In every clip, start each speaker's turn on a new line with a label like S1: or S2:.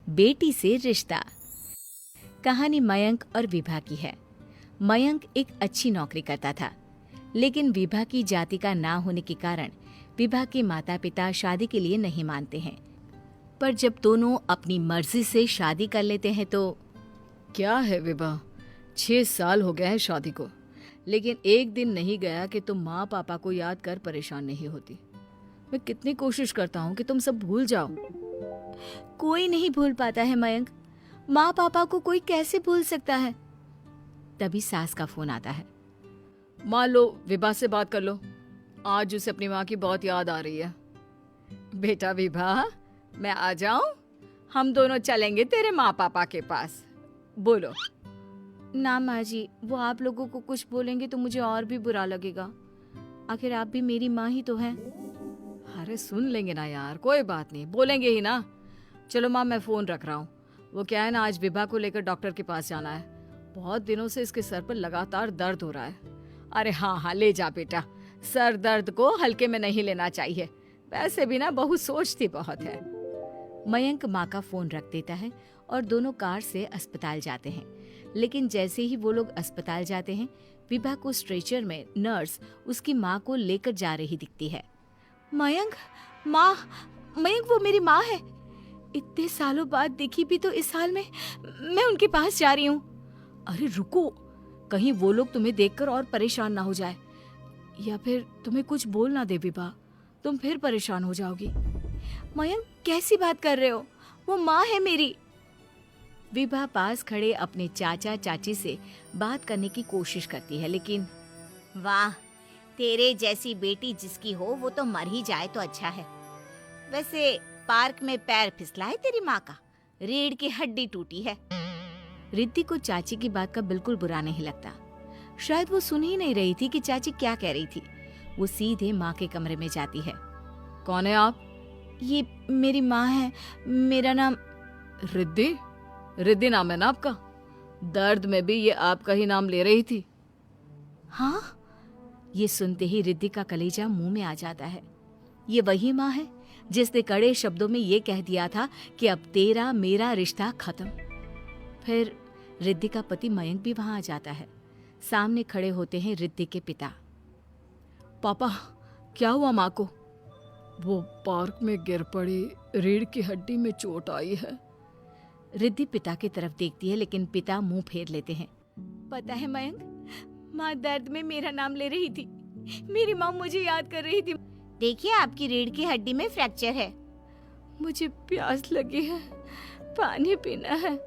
S1: बेटी से रिश्ता। कहानी मयंक और विभा की है। मयंक एक अच्छी नौकरी करता था, लेकिन विभा की जाति का ना होने के कारण विभा के माता पिता शादी के लिए नहीं मानते हैं। पर जब दोनों अपनी मर्जी से शादी कर लेते हैं तो
S2: क्या है विभा, 6 साल हो गए हैं शादी को, लेकिन एक दिन नहीं गया कि तुम माँ पापा को याद कर परेशान नहीं होती। मैं कितनी कोशिश करता हूँ कि तुम सब भूल जाओ।
S1: कोई नहीं भूल पाता है मयंक। माँ पापा को कोई कैसे भूल सकता है। तभी सास का फोन आता है।
S2: मान लो विभा से बात कर लो, आज उसे अपनी माँ की बहुत याद आ रही है। बेटा विभा, मैं आ जाऊं? हम दोनों चलेंगे तेरे माँ पापा के पास। बोलो।
S1: ना माँ जी, वो आप लोगों को कुछ बोलेंगे तो मुझे और भी बुरा लगेगा। आखिर आप भी मेरी माँ ही तो हैं।
S2: अरे सुन लेंगे ना यार, कोई बात नहीं, बोलेंगे ही ना। चलो माँ, मैं फोन रख रहा हूँ। वो क्या है ना, आज विभा को लेकर डॉक्टर के पास जाना है। बहुत दिनों से इसके सर पर लगातार दर्द हो रहा है। अरे हाँ हाँ, ले जा बेटा, सर दर्द को हल्के में नहीं लेना चाहिए। वैसे भी ना बहू सोचती बहुत है।
S1: मयंक माँ का फोन रख देता है और दोनों कार से अस्पताल जाते हैं। लेकिन जैसे ही वो लोग अस्पताल जाते हैं, विभा को स्ट्रेचर में नर्स उसकी माँ को लेकर जा रही दिखती है। मयंक, माँ, मयंक वो मेरी माँ है। इतने सालों बाद दिखी भी तो इस हाल में मैं उनके पास जा रही हूँ।
S2: अरे रुको, कहीं वो लोग तुम्हें देखकर और परेशान ना हो जाए, या फिर तुम्हें कुछ बोल ना दे विभा, तुम फिर परेशान हो जाओगी।
S1: मयंक, कैसी बात कर रहे हो? वो माँ है मेरी। विभा पास खड़े अपने चाचा चाची से बात करने की कोशिश करती है, लेकिन
S3: वाह, तेरे जैसी बेटी जिसकी हो वो तो मर ही जाए तो अच्छा है। वैसे पार्क में पैर फिसला है तेरी माँ का, रीढ़ की हड्डी टूटी है।
S1: रिद्धि को चाची की बात का बिल्कुल बुरा नहीं लगता। शायद वो सुन ही नहीं रही थी कि चाची क्या कह रही थी। वो सीधे माँ के कमरे में जाती है।
S2: कौन है आप?
S1: ये मेरी माँ है, मेरा नाम
S2: रिद्धि। रिद्धि नाम है ना आपका? दर्द में भी ये आपका ही नाम ले रही थी।
S1: हाँ, ये सुनते ही रिद्धि का कलेजा मुंह में आ जाता है। ये वही माँ है जिसने कड़े शब्दों में ये कह दिया था कि अब तेरा मेरा रिश्ता खत्म। फिर रिद्धि का पति मयंक भी वहां आ जाता है। सामने खड़े होते हैं रिद्धि के पिता।
S2: पापा, क्या हुआ माँ को? वो पार्क में गिर पड़ी, रीढ़ की हड्डी में चोट आई है।
S1: रिद्धि पिता की तरफ देखती है, लेकिन पिता मुंह फेर लेते हैं। पता है मयंक, माँ दर्द में मेरा नाम ले रही थी। मेरी माँ मुझे याद कर रही थी।
S3: देखिए, आपकी रीढ़ की हड्डी में फ्रैक्चर है।
S1: मुझे प्यास लगी है, पानी पीना है।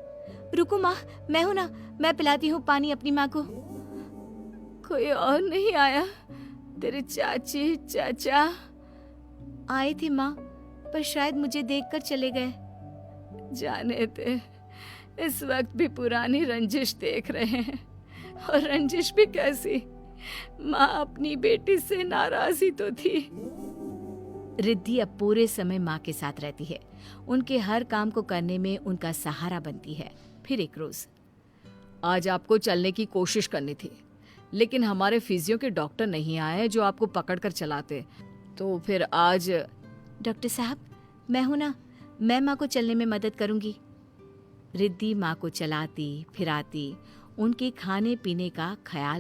S1: रुको माँ, मैं हूं ना, मैं पिलाती हूँ पानी अपनी माँ को। कोई और नहीं आया? तेरे चाची चाचा आए थे माँ, पर शायद मुझे देखकर चले गए। जाने दे, इस वक्त भी पुरानी रंजिश देख रहे हैं। और रंजिश भी कैसी, माँ अपनी बेटी से नाराज ही तो थी। रिद्धि अब पूरे समय माँ के साथ रहती है। उनके हर काम को करने में उनका सहारा बनती है। फिर एक रोज,
S2: आज आपको चलने की कोशिश करनी थी, लेकिन हमारे फिजियो के डॉक्टर नहीं आए जो आपको पकड़ कर चलाते, तो फिर आज।
S1: डॉक्टर साहब, मैं हूं ना, मैं माँ को चलने में मदद करूंगी। रिद्धि माँ को चलाती फिराती, उनके खाने पीने का ख्याल